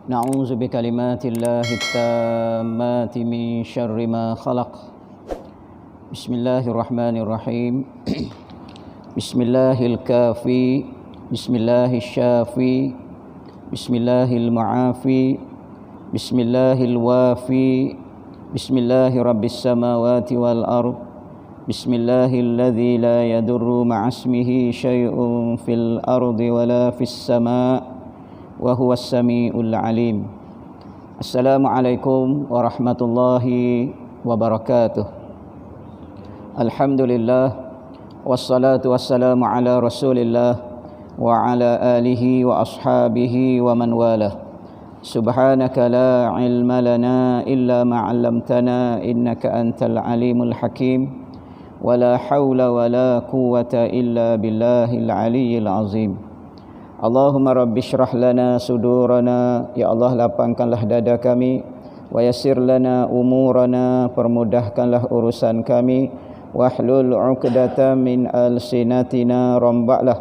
نعوذ بكلمات الله التامات من شر ما خلق. بسم الله الرحمن الرحيم. بسم الله الكافي، بسم الله الشافي، بسم الله المعافي، بسم الله الوافي، بسم الله رب السماوات والأرض، بسم الله الذي لا يضر مع اسمه شيء في الأرض ولا في السماء وهو السميع العليم. السلام عليكم ورحمة الله وبركاته. الحمد لله والصلاة والسلام على رسول الله وعلى آله وأصحابه ومن والاه. سبحانك لا علم لنا إلا ما علمتنا إنك أنت العليم الحكيم ولا حول ولا قوة إلا بالله العلي العظيم. Allahumma rabbi syrah lana sudurana, ya Allah lapangkanlah dada kami, wa yassir lana umurana, permudahkanlah urusan kami, wahlul 'uqdatam min alsinatina, rombaklah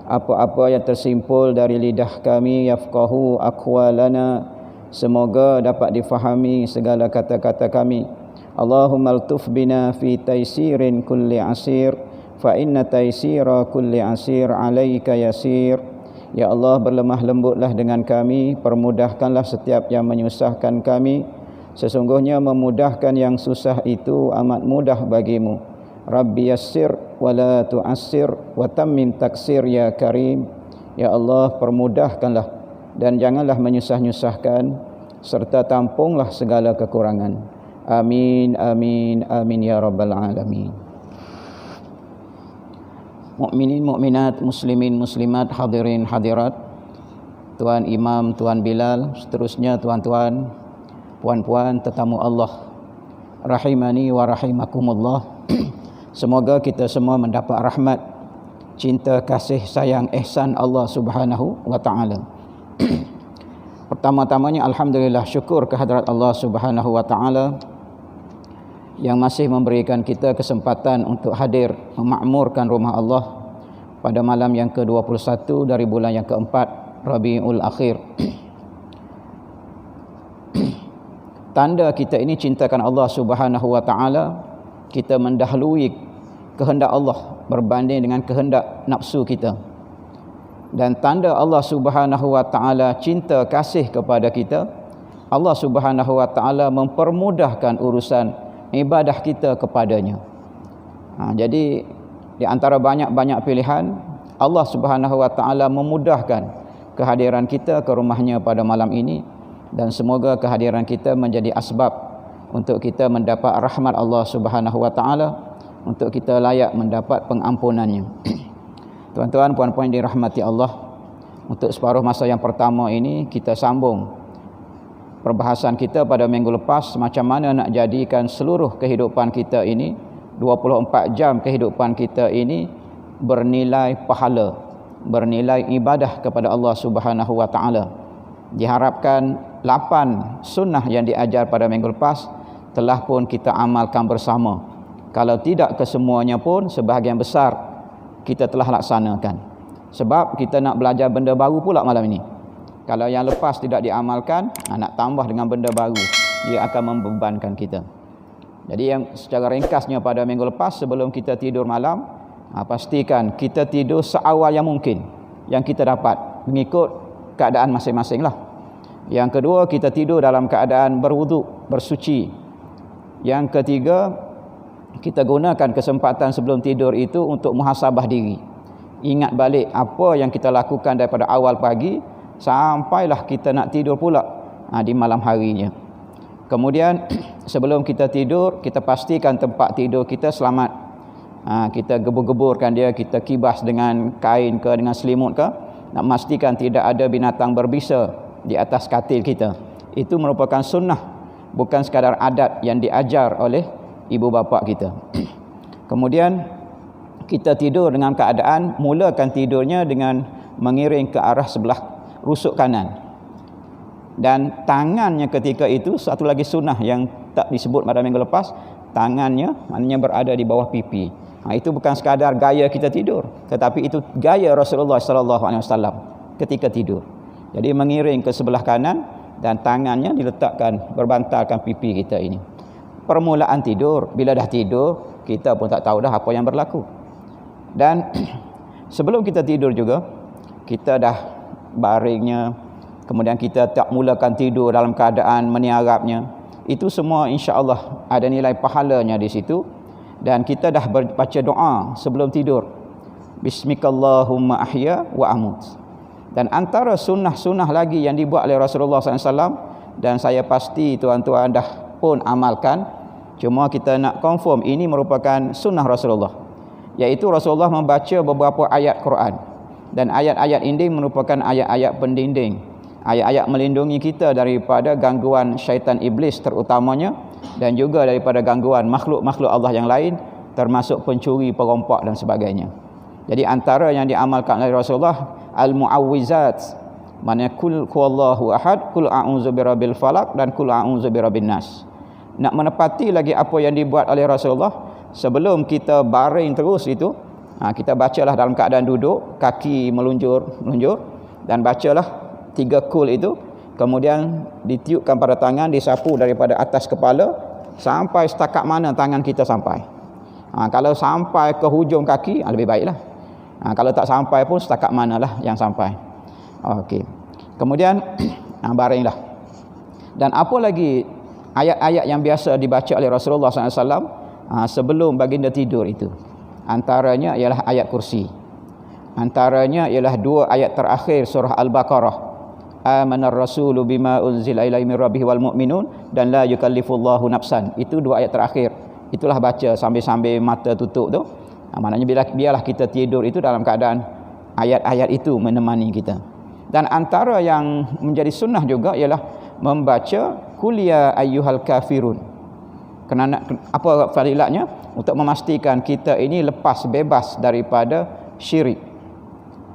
apa-apa yang tersimpul dari lidah kami, yafqahu aqwalana, semoga dapat difahami segala kata-kata kami. Allahumma altuf bina fi taysirin kulli asir, fa inna taysira kulli asir alaika yasir. Ya Allah, berlemah lembutlah dengan kami, permudahkanlah setiap yang menyusahkan kami. Sesungguhnya memudahkan yang susah itu amat mudah bagimu. Rabbi yassir wa la tu'assir wa tammim taksir ya karim. Ya Allah, permudahkanlah dan janganlah menyusah-nyusahkan, serta tampunglah segala kekurangan. Amin, amin, amin ya rabbal alamin. Mukminin, mukminat, muslimin, muslimat, hadirin, hadirat, Tuan Imam, Tuan Bilal, seterusnya tuan-tuan, puan-puan, tetamu Allah, rahimani wa rahimakumullah. Semoga kita semua mendapat rahmat, cinta, kasih, sayang, ihsan Allah Subhanahu wa taala. Pertama-tamanya alhamdulillah, syukur kehadrat Allah Subhanahu wa taala yang masih memberikan kita kesempatan untuk hadir memakmurkan rumah Allah pada malam yang ke-21 dari bulan yang keempat Rabiul Akhir. Tanda kita ini cintakan Allah Subhanahu wa taala, kita mendahului kehendak Allah berbanding dengan kehendak nafsu kita. Dan tanda Allah Subhanahu wa taala cinta kasih kepada kita, Allah Subhanahu wa taala mempermudahkan urusan ibadah kita kepadanya. Jadi di antara banyak-banyak pilihan, Allah Subhanahu wa taala memudahkan kehadiran kita ke rumahnya pada malam ini, dan semoga kehadiran kita menjadi asbab untuk kita mendapat rahmat Allah Subhanahu wa taala, untuk kita layak mendapat pengampunannya. Tuan-tuan, puan-puan dirahmati Allah, untuk separuh masa yang pertama ini kita sambung perbahasan kita pada minggu lepas, macam mana nak jadikan seluruh kehidupan kita ini, 24 jam kehidupan kita ini bernilai pahala, bernilai ibadah kepada Allah Subhanahu wa taala. Diharapkan 8 sunnah yang diajar pada minggu lepas telah pun kita amalkan bersama. Kalau tidak kesemuanya pun, sebahagian besar kita telah laksanakan. Sebab kita nak belajar benda baru pula malam ini. Kalau yang lepas tidak diamalkan, nak tambah dengan benda baru, dia akan membebankan kita. Jadi yang secara ringkasnya pada minggu lepas, sebelum kita tidur malam, pastikan kita tidur seawal yang mungkin yang kita dapat, mengikut keadaan masing-masing lah. Yang kedua, kita tidur dalam keadaan berwuduk, bersuci. Yang ketiga, kita gunakan kesempatan sebelum tidur itu untuk muhasabah diri. Ingat balik apa yang kita lakukan daripada awal pagi sampailah kita nak tidur pula di malam harinya. Kemudian sebelum kita tidur, kita pastikan tempat tidur kita selamat. Kita gebur-geburkan dia, kita kibas dengan kain ke, dengan selimut ke, nak memastikan tidak ada binatang berbisa di atas katil kita. Itu merupakan sunnah, bukan sekadar adat yang diajar oleh ibu bapa kita. Kemudian kita tidur dengan keadaan, mulakan tidurnya dengan mengiring ke arah sebelah rusuk kanan, dan tangannya ketika itu, satu lagi sunnah yang tak disebut pada minggu lepas, tangannya maknanya berada di bawah pipi. Itu bukan sekadar gaya kita tidur, tetapi itu gaya Rasulullah SAW ketika tidur. Jadi mengiring ke sebelah kanan dan tangannya diletakkan berbantalkan pipi kita ini. Permulaan tidur, bila dah tidur kita pun tak tahu dah apa yang berlaku. Dan sebelum kita tidur juga kita dah baringnya, kemudian kita tak mulakan tidur dalam keadaan meniarapnya. Itu semua insya-Allah ada nilai pahalanya di situ. Dan kita dah baca doa sebelum tidur. Bismikallahumma ahya wa amut. Dan antara sunnah-sunnah lagi yang dibuat oleh Rasulullah SAW, dan saya pasti tuan-tuan dah pun amalkan, cuma kita nak confirm ini merupakan sunnah Rasulullah, iaitu Rasulullah membaca beberapa ayat Quran. Dan ayat-ayat ini merupakan ayat-ayat pendinding, ayat-ayat melindungi kita daripada gangguan syaitan iblis terutamanya, dan juga daripada gangguan makhluk-makhluk Allah yang lain, termasuk pencuri, perompak dan sebagainya. Jadi antara yang diamalkan oleh Rasulullah al-mu'awwizat, mana kul huwallahu ahad, kul a'udzu birabbil falaq dan kul a'udzu birabbin nas. Nak menepati lagi apa yang dibuat oleh Rasulullah, sebelum kita baring terus itu, kita bacalah dalam keadaan duduk, kaki melunjur dan bacalah 3 kul itu, kemudian ditiupkan pada tangan, disapu daripada atas kepala sampai setakat mana tangan kita sampai. Kalau sampai ke hujung kaki, lebih baiklah. Kalau tak sampai pun setakat manalah yang sampai. Okey. Kemudian baringlah. Dan apa lagi ayat-ayat yang biasa dibaca oleh Rasulullah SAW sebelum baginda tidur itu? Antaranya ialah ayat kursi. Antaranya ialah 2 ayat terakhir surah Al-Baqarah. Amanar rasulu bima unzila ilaihi mir rabbih wal mu'minun dan la yukallifullahu nafsan. Itu 2 ayat terakhir. Itulah baca sambil-sambil mata tutup tu. Maknanya biarlah kita tidur itu dalam keadaan ayat-ayat itu menemani kita. Dan antara yang menjadi sunnah juga ialah membaca qul ya ayyuhal kafirun. Kerana apa fadilatnya? Untuk memastikan kita ini lepas bebas daripada syirik.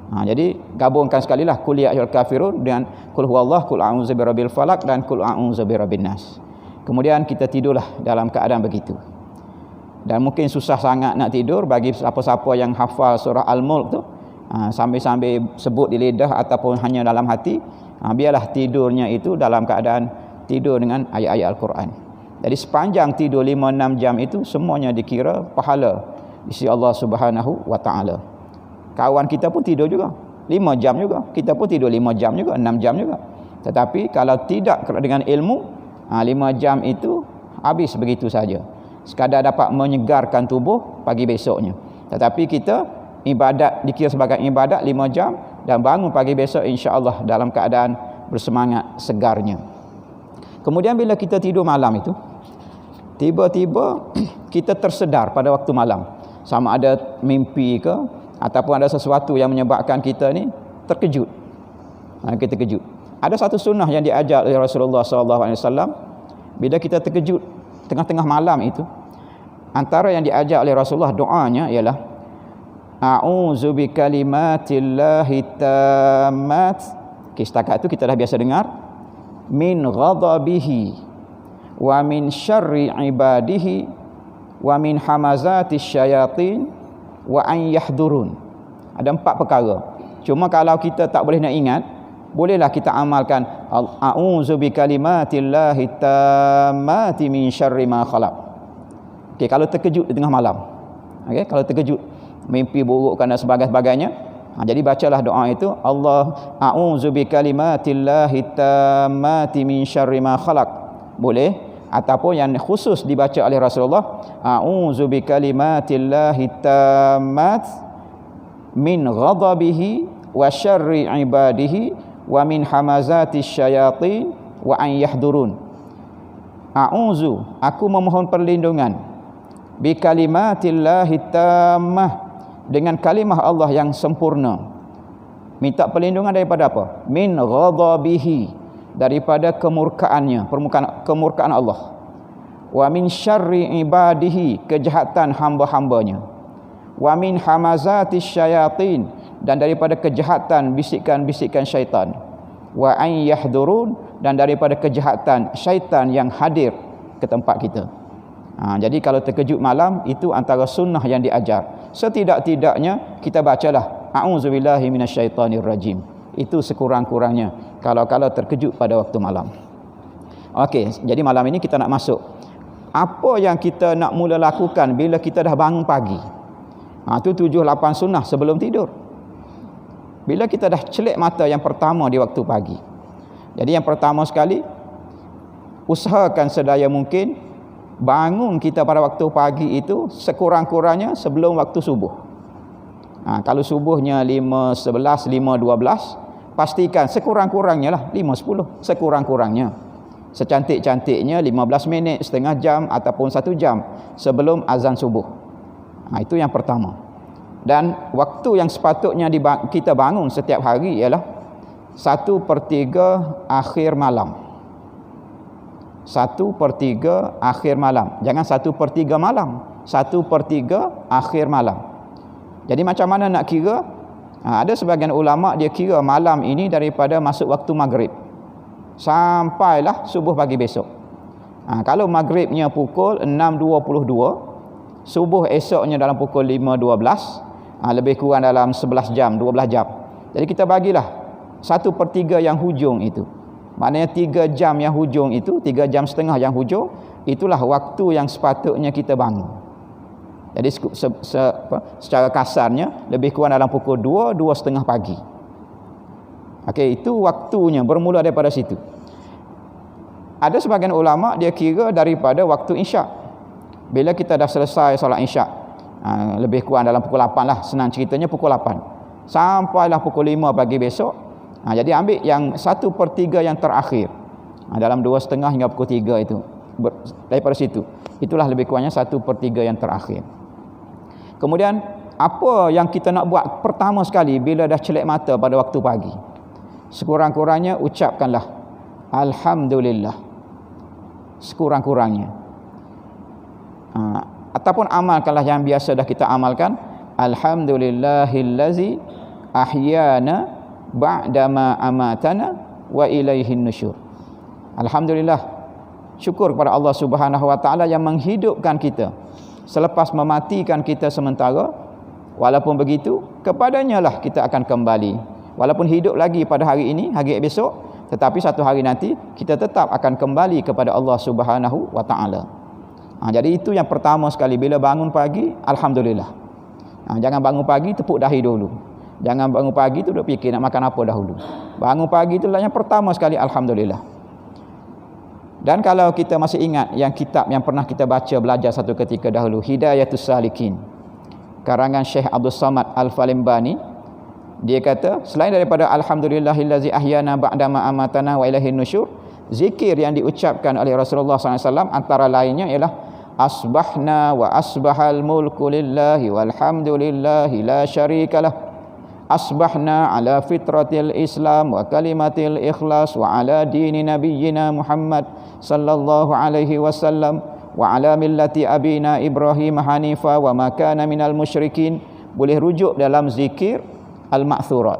Jadi gabungkan sekali lah qul ya ayyuhal kafirun dengan qul huwallahu, qul a'udzu birabbil falaq dan qul a'udzu birabbin nas. Kemudian kita tidurlah dalam keadaan begitu. Dan mungkin susah sangat nak tidur bagi siapa-siapa yang hafal surah Al-Mulk tu, sambil-sambil sebut di lidah ataupun hanya dalam hati, biarlah tidurnya itu dalam keadaan tidur dengan ayat-ayat Al-Quran. Jadi sepanjang tidur 5-6 jam itu semuanya dikira pahala di sisi Allah Subhanahu wa taala. Kawan kita pun tidur juga 5 jam juga, kita pun tidur 5 jam juga, 6 jam juga. Tetapi kalau tidak dengan ilmu, 5 jam itu habis begitu saja, sekadar dapat menyegarkan tubuh pagi besoknya. Tetapi kita ibadat dikira sebagai ibadat 5 jam dan bangun pagi besok insya-Allah dalam keadaan bersemangat, segarnya. Kemudian bila kita tidur malam itu, tiba-tiba kita tersedar pada waktu malam, sama ada mimpi ke ataupun ada sesuatu yang menyebabkan kita ni terkejut. Kita terkejut. Ada satu sunnah yang diajar oleh Rasulullah SAW. Bila kita terkejut tengah-tengah malam itu, antara yang diajar oleh Rasulullah doanya ialah a'udzu bikalimatillahi tammat. Setakat itu kita dah biasa dengar, min ghadabihi wa min syarri ibadihi wa min hamazatis syayatin wa an yahdurun. Ada 4 perkara. Cuma kalau kita tak boleh nak ingat, bolehlah kita amalkan a'udzu bikalimatillahi tammati min syarri ma khalaq. Okey, kalau terkejut di tengah malam. Okey, kalau terkejut, mimpi buruk dan sebagainya, jadi bacalah doa itu, Allah a'udzu bikalimatillahi tammati min syarri ma khalaq. Boleh, ataupun yang khusus dibaca oleh Rasulullah, a'udzu bikalimatillahi tammat min ghadabihi wa syarri ibadihi wa min hamazatis syayatin wa an yahdurun. A'udzu, aku memohon perlindungan, bikalimatillahi tammah, dengan kalimah Allah yang sempurna. Minta perlindungan daripada apa? Min ghadabihi, daripada kemurkaannya, kemurkaan Allah. Wa min syarri ibadihi, kejahatan hamba-hambanya. Wa min hamazatis syayatin, dan daripada kejahatan bisikan-bisikan syaitan. Wa an yahdurun, dan daripada kejahatan syaitan yang hadir ke tempat kita. Jadi kalau terkejut malam, itu antara sunnah yang diajar. Setidak-tidaknya kita bacalah a'udzubillahi minasyaitonirrajim. Itu sekurang-kurangnya kalau terkejut pada waktu malam. Okey, jadi malam ini kita nak masuk apa yang kita nak mula lakukan bila kita dah bangun pagi. Tu 7-8 sunnah sebelum tidur. Bila kita dah celik mata yang pertama di waktu pagi. Jadi yang pertama sekali, usahakan sedaya mungkin bangun kita pada waktu pagi itu sekurang-kurangnya sebelum waktu subuh. Kalau subuhnya 5.11, 5.12, pastikan sekurang-kurangnya lah 5.10, sekurang-kurangnya. Secantik-cantiknya 15 minit, setengah jam ataupun 1 jam sebelum azan subuh. Itu yang pertama. Dan waktu yang sepatutnya kita bangun setiap hari ialah 1/3 akhir malam. 1/3 akhir malam. Jangan 1/3 malam. 1/3 akhir malam. Jadi macam mana nak kira? Ada sebagian ulama dia kira malam ini daripada masuk waktu maghrib sampailah subuh pagi besok. Kalau maghribnya pukul 6.22, subuh esoknya dalam pukul 5.12, lebih kurang dalam 11 jam, 12 jam. Jadi kita bagilah 1/3 yang hujung itu. Maknanya 3 jam yang hujung itu, 3 jam setengah yang hujung, itulah waktu yang sepatutnya kita bangun. Jadi secara kasarnya lebih kurang dalam pukul 2, 2.30 pagi. Okey, itu waktunya bermula daripada situ. Ada sebagian ulama dia kira daripada waktu isyak. Bila kita dah selesai solat isyak, lebih kurang dalam pukul 8 lah, senang ceritanya pukul 8. Sampailah pukul 5 pagi besok. Jadi ambil yang 1/3 yang terakhir. Dalam 2.30 hingga pukul 3 itu. Daripada situ. Itulah lebih kurangnya 1/3 yang terakhir. Kemudian apa yang kita nak buat pertama sekali bila dah celik mata pada waktu pagi? Sekurang-kurangnya ucapkanlah alhamdulillah. Sekurang-kurangnya. Ataupun amalkanlah yang biasa dah kita amalkan, alhamdulillahillazi ahyana ba'dama amatana wa ilaihin nusyur. Alhamdulillah, syukur kepada Allah Subhanahu wa taala yang menghidupkan kita selepas mematikan kita sementara. Walaupun begitu, kepadanya lah kita akan kembali. Walaupun hidup lagi pada hari ini, hari besok, tetapi satu hari nanti kita tetap akan kembali kepada Allah Subhanahu wa taala. Jadi itu yang pertama sekali bila bangun pagi, alhamdulillah. Jangan bangun pagi tepuk dahi dulu. Jangan bangun pagi tu duk fikir nak makan apa dahulu. Bangun pagi itulah yang pertama sekali alhamdulillah. Dan kalau kita masih ingat yang kitab yang pernah kita baca belajar satu ketika dahulu, Hidayatus Salikin, karangan Syekh Abdul Samad Al-Falimbani, dia kata selain daripada alhamdulillahillazi ahyana ba'dama amatana wa ilaihin nusyur, zikir yang diucapkan oleh Rasulullah SAW antara lainnya ialah asbahna wa asbahal mulku lillahi walhamdulillahi la syarikalah. Asbahna ala fitratil Islam wa kalimatil ikhlas wa ala dini nabiyyina Muhammad sallallahu alaihi wasallam wa ala millati abina Ibrahim hanifa wa ma kana minal musyrikin. Boleh rujuk dalam zikir al-ma'thurat.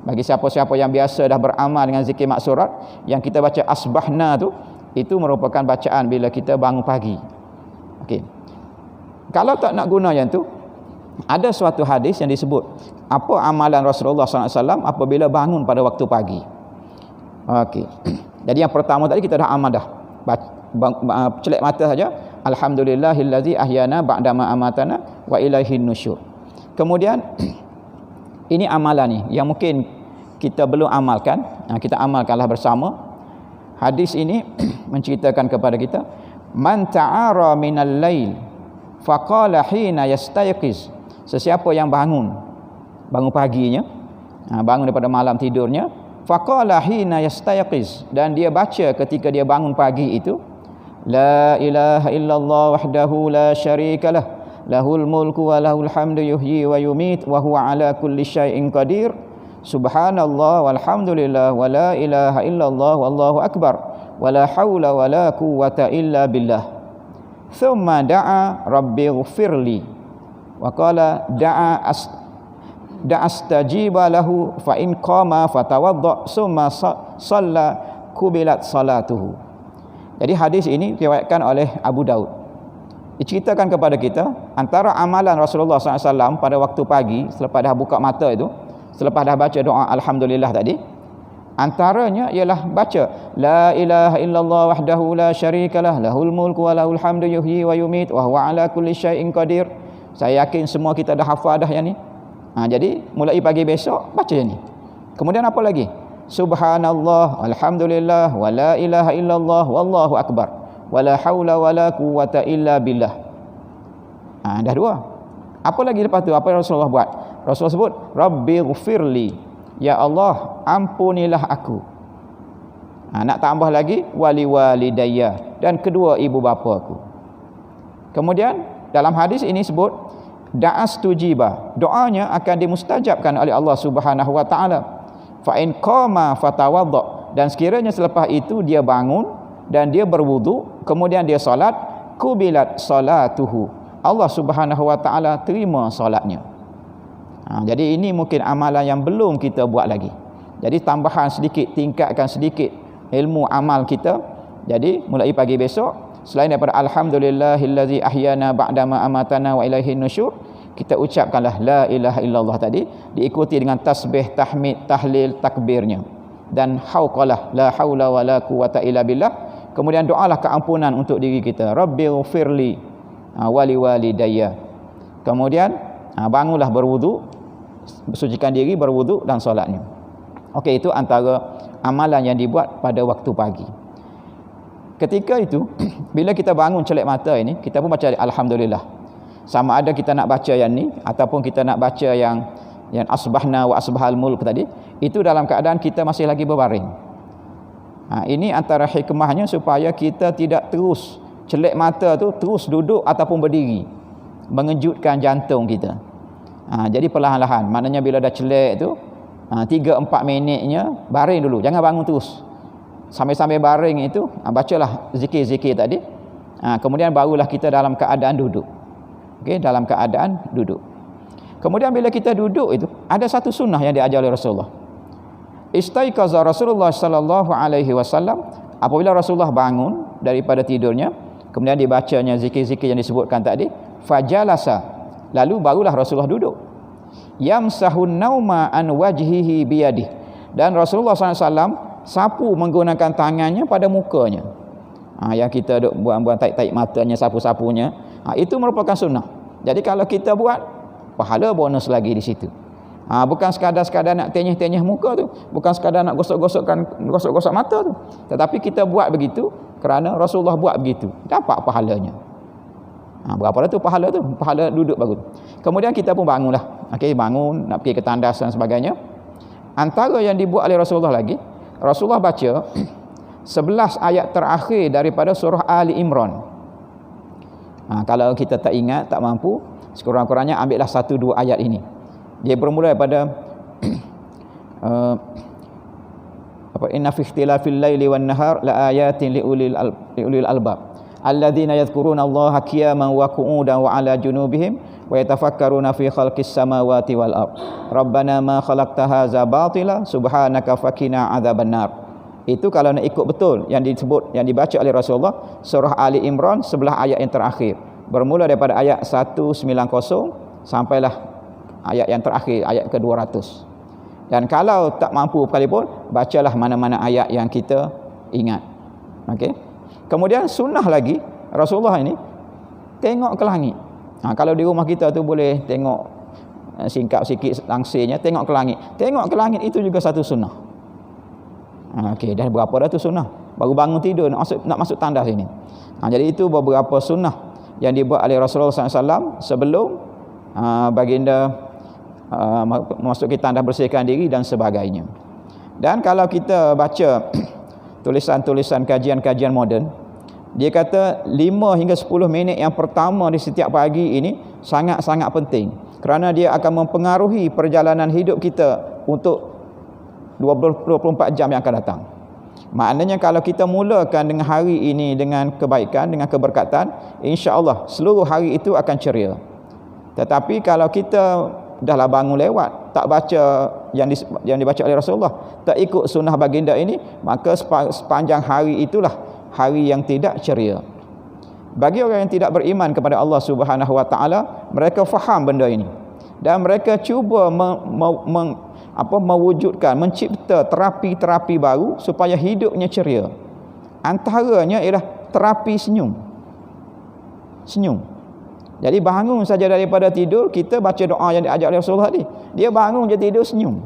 Bagi siapa-siapa yang biasa dah beramal dengan zikir maksurat, yang kita baca asbahna tu, itu merupakan bacaan bila kita bangun pagi. Okey. Kalau tak nak guna yang tu, ada suatu hadis yang disebut apa amalan Rasulullah SAW apabila bangun pada waktu pagi. Okey. Jadi yang pertama tadi kita dah amal dah. Celik mata saja, alhamdulillahillazi ahyana ba'dama amatana wa ilaihin nusyur. Kemudian ini amalan ni yang mungkin kita belum amalkan, kita amalkanlah bersama. Hadis ini menceritakan kepada kita, man ta'ara minal lail faqala hina yastayqiz. Sesiapa yang bangun paginya, bangun daripada malam tidurnya, faqala hina yastayqiz, dan dia baca ketika dia bangun pagi itu, la ilaha illallah wahdahu la syarikalah, lahul mulku wa lahul hamdu yuhyi wa yumit wa huwa ala kulli syai'in qadir, subhanallah walhamdulillah wa la ilaha illallah wallahu akbar wa la hawla wa la quwwata illa billah. Thumma da'a rabbighfirli wa qala da'a astajiba lahu fa in qama fatawadda summa shalla kubilat salatuhu. Jadi hadis ini diriwayatkan oleh Abu Daud. Diceritakan kepada kita antara amalan Rasulullah SAW pada waktu pagi selepas dah buka mata itu, selepas dah baca doa alhamdulillah tadi, Antaranya ialah baca la ilaha illallah wahdahu la syarikalah lahul mulku wa lahul hamdu yuhyi wa yumit wa huwa ala kulli syai'in qadir. Saya yakin semua kita dah hafal dah yang ni. Jadi mulai pagi besok baca yang ni. Kemudian apa lagi? Subhanallah, alhamdulillah, wa la ilaha illallah, wallahu akbar, wa la haula wa la quwwata illa billah. Dah dua. Apa lagi lepas tu? Apa yang Rasulullah buat? Rasulullah sebut, Rabbighfirli, ya Allah, ampunilah aku. Nak tambah lagi, wali walidayya, dan kedua ibu bapa aku. Kemudian dalam hadis ini sebut da'as tujiba, doanya akan dimustajabkan oleh Allah Subhanahu wa taala. Fa in qama fatawadda, dan sekiranya selepas itu dia bangun dan dia berwudu, kemudian dia solat, kubilat salatuhu, Allah Subhanahu wa taala terima solatnya. Jadi ini mungkin amalan yang belum kita buat lagi. Jadi tambahan sedikit, tingkatkan sedikit ilmu amal kita. Jadi mulai pagi besok, selain daripada alhamdulillahillazi ahyana ba'dama amatana wa ilaihin nusyur, kita ucapkanlah la ilaha illallah tadi, diikuti dengan tasbih, tahmid, tahlil, takbirnya, dan hauqalah la haula wala quwata illa billah. Kemudian doalah keampunan untuk diri kita, rabbighfirli wali walidayya. Kemudian bangunlah berwudu, bersucikan diri, berwudu dan solatnya. Okey, itu antara amalan yang dibuat pada waktu pagi. Ketika itu bila kita bangun celak mata ini, kita pun baca alhamdulillah. Sama ada kita nak baca yang ni ataupun kita nak baca yang asbahna wa asbahal mulk tadi, itu dalam keadaan kita masih lagi berbaring. Ini antara hikmahnya supaya kita tidak terus celak mata tu terus duduk ataupun berdiri, mengejutkan jantung kita. Jadi perlahan-lahan, maknanya bila dah celak tu 3-4 minitnya baring dulu, jangan bangun terus. Sambil-sambil baring itu bacalah zikir-zikir tadi. Kemudian barulah kita dalam keadaan duduk. Okey, dalam keadaan duduk. Kemudian bila kita duduk itu ada satu sunnah yang diajar oleh Rasulullah. Istaiqaza Rasulullah sallallahu alaihi wasallam, apabila Rasulullah bangun daripada tidurnya, kemudian dibacanya zikir-zikir yang disebutkan tadi, fajalasa, lalu barulah Rasulullah duduk. Yamsahun nauma an wajhihi biyadih, dan Rasulullah SAW sapu menggunakan tangannya pada mukanya. Yang kita duk buang-buang taik-taik matanya, sapu-sapunya, itu merupakan sunnah. Jadi kalau kita buat, pahala bonus lagi di situ. Bukan sekadar nak tenyeh-tenyeh muka tu, bukan sekadar nak gosok-gosok mata tu, tetapi kita buat begitu kerana Rasulullah buat begitu, dapat pahalanya. Berapa dah tu pahala tu? Pahala duduk baru. Kemudian kita pun bangunlah. Okey, bangun nak pergi ke tandas dan sebagainya. Antara yang dibuat oleh Rasulullah lagi, Rasulullah baca 11 ayat terakhir daripada surah Ali Imran. Kalau kita tak ingat, tak mampu, sekurang-kurangnya ambillah 1-2 ayat ini. Dia bermula daripada inna fi ikhtilafil laili wan nahar la ayatin liulil albab alladzina yadhkuruna Allaha qiyaman wa qu'udan wa 'ala junubihim wa yatafakkaruna fi khalqis samawati wal ard rabbana ma khalaqta hadza batila subhanaka faqina adzabannar. Itu kalau nak ikut betul yang disebut, yang dibaca oleh Rasulullah, surah Ali Imran 11 ayat yang terakhir, bermula daripada ayat 190 sampailah ayat yang terakhir, ayat ke-200. Dan kalau tak mampu sekalipun, bacalah mana-mana ayat yang kita ingat. Okey. Kemudian sunnah lagi Rasulullah ini tengok ke langit. Kalau di rumah kita tu boleh tengok singkap sikit langsirnya, tengok ke langit. Tengok ke langit itu juga satu sunnah. Okey, dah berapa dah tu sunnah? Baru bangun tidur nak masuk tandas ini. Jadi itu beberapa sunnah yang dibuat oleh Rasulullah SAW sebelum baginda memasuki tandas, bersihkan diri dan sebagainya. Dan kalau kita baca tulisan-tulisan kajian-kajian moden, dia kata 5 hingga 10 minit yang pertama di setiap pagi ini sangat-sangat penting, kerana dia akan mempengaruhi perjalanan hidup kita untuk 24 jam yang akan datang. Maknanya kalau kita mulakan dengan hari ini dengan kebaikan, dengan keberkatan, insya-Allah seluruh hari itu akan ceria. Tetapi kalau kita dahlah bangun lewat, tak baca yang dibaca oleh Rasulullah, tak ikut sunnah baginda ini, maka sepanjang hari itulah hari yang tidak ceria. Bagi orang yang tidak beriman kepada Allah Subhanahu wa taala, mereka faham benda ini dan mereka cuba mewujudkan, mencipta terapi-terapi baru supaya hidupnya ceria. Antaranya ialah terapi senyum. Jadi bangun saja daripada tidur, kita baca doa yang diajar oleh Rasulullah tadi. Dia bangun je tidur, senyum.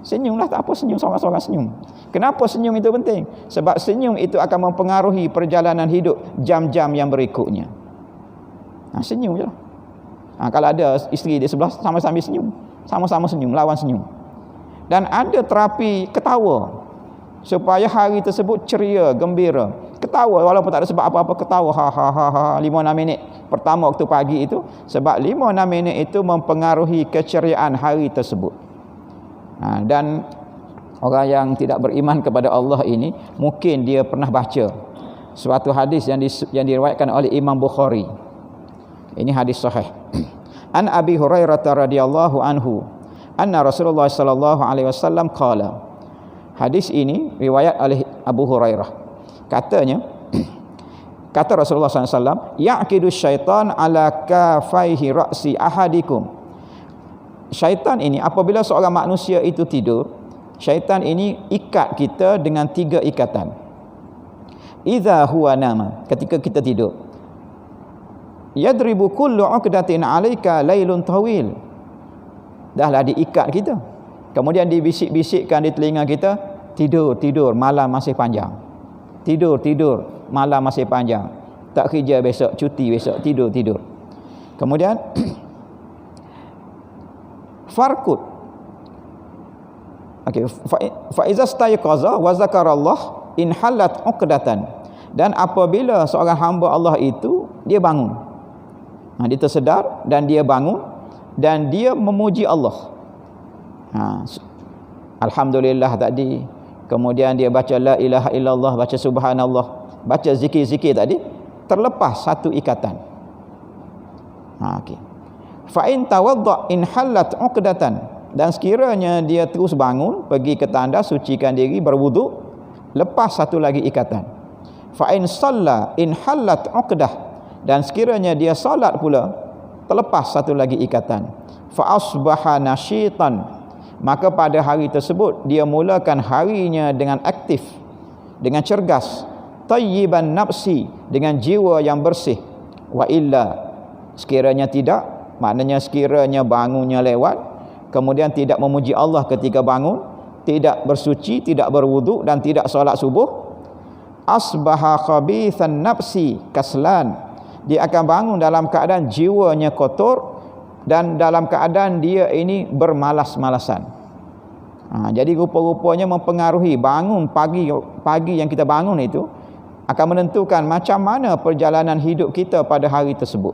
Senyumlah, tak apa, senyum, seorang-seorang senyum. Kenapa senyum itu penting? Sebab senyum itu akan mempengaruhi perjalanan hidup jam-jam yang berikutnya. Senyum je lah. Kalau ada isteri di sebelah, sama-sama senyum. Sama-sama senyum, lawan senyum. Dan ada terapi ketawa, supaya hari tersebut ceria, gembira. Ketawa walaupun tak ada sebab apa-apa, ketawa ha 5-6 minit pertama waktu pagi itu, sebab 5-6 minit itu mempengaruhi keceriaan hari tersebut. Dan orang yang tidak beriman kepada Allah ini, mungkin dia pernah baca suatu hadis yang diriwayatkan oleh Imam Bukhari. Ini hadis sahih. An Abi Hurairah radhiyallahu anhu anna Rasulullah sallallahu alaihi wasallam qala. Hadis ini riwayat oleh Abu Hurairah. Katanya, kata Rasulullah SAW, yaqidu syaitan ala kafaihi ra'si ahadikum. Syaitan ini, apabila seorang manusia itu tidur, syaitan ini ikat kita dengan 3 ikatan. Idza huwa nama, ketika kita tidur, yadribu kullu 'uqdatin 'alaika lailun tawil. Dahlah diikat kita. Kemudian dibisik-bisikkan di telinga kita, tidur, malam masih panjang. Tidur, malam masih panjang. Tak kerja besok, cuti besok, tidur. Kemudian farqut. Okey, fa iza stayqaza wa zakarallah in halat uqdatan. Dan apabila seorang hamba Allah itu dia bangun. Dia tersedar dan dia bangun dan dia memuji Allah. Alhamdulillah tadi, kemudian dia baca la ilaha illallah, baca subhanallah, baca zikir-zikir tadi, terlepas satu ikatan. Okey. Fa in tawadda in halat uqdatan, dan sekiranya dia terus bangun, pergi ke tandas, sucikan diri, berwuduk, lepas satu lagi ikatan. Fa in shalla in halat uqdah, dan sekiranya dia salat pula, terlepas satu lagi ikatan. Fa asbaha nasyitan, maka pada hari tersebut dia mulakan harinya dengan aktif, dengan cergas, tayyiban nafsi, dengan jiwa yang bersih. Wa illa, sekiranya tidak, maknanya sekiranya bangunnya lewat, kemudian tidak memuji Allah ketika bangun, tidak bersuci, tidak berwuduk dan tidak solat subuh, asbaha khabithan nafsi kaslan, dia akan bangun dalam keadaan jiwanya kotor dan dalam keadaan dia ini bermalas-malasan. Jadi rupa-rupanya mempengaruhi bangun pagi yang kita bangun itu akan menentukan macam mana perjalanan hidup kita pada hari tersebut.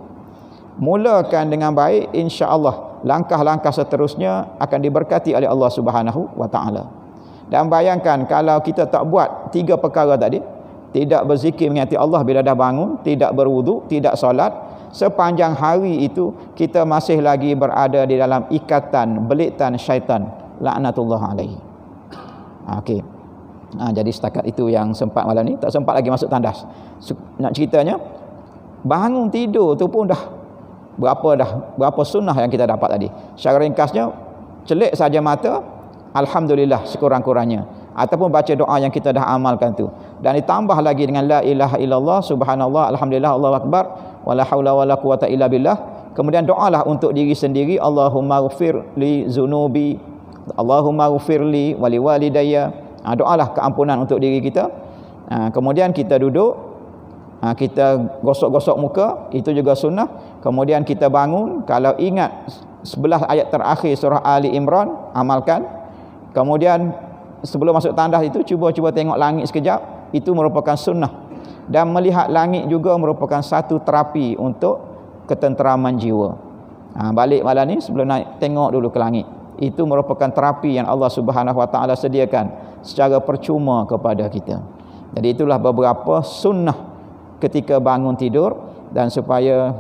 Mulakan dengan baik, insya-Allah langkah-langkah seterusnya akan diberkati oleh Allah Subhanahu wa taala. Dan bayangkan kalau kita tak buat 3 perkara tadi, tidak berzikir mengingati Allah bila dah bangun, tidak berwuduk, tidak solat, sepanjang hari itu kita masih lagi berada di dalam ikatan belitan syaitan, laknatullah alaihi. Okey. Jadi setakat itu yang sempat malam ni, tak sempat lagi masuk tandas. Nak ceritanya, bangun tidur tu pun dah berapa sunnah yang kita dapat tadi. Secara ringkasnya, celik saja mata, alhamdulillah sekurang-kurangnya, ataupun baca doa yang kita dah amalkan tu, dan ditambah lagi dengan la ilaha illallah, subhanallah, alhamdulillah, Allahu akbar, wala haula wala quwata illa billah. Kemudian doalah untuk diri sendiri, Allahumma ghfir li zunubi, Allahumma ghfir li wali walidayya. Doalah keampunan untuk diri kita. Kemudian kita duduk, kita gosok-gosok muka, itu juga sunnah. Kemudian kita bangun, kalau ingat sebelah ayat terakhir surah Ali Imran, amalkan. Kemudian sebelum masuk tandas itu, cuba tengok langit sekejap, itu merupakan sunnah. Dan melihat langit juga merupakan satu terapi untuk ketenteraman jiwa. Balik malam ni, sebelum naik, tengok dulu ke langit. Itu merupakan terapi yang Allah Subhanahu wa taala sediakan secara percuma kepada kita. Jadi itulah beberapa sunnah ketika bangun tidur, dan supaya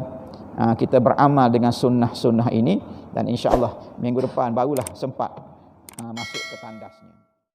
kita beramal dengan sunnah-sunnah ini, dan insya-Allah minggu depan barulah sempat masuk ke tandasnya.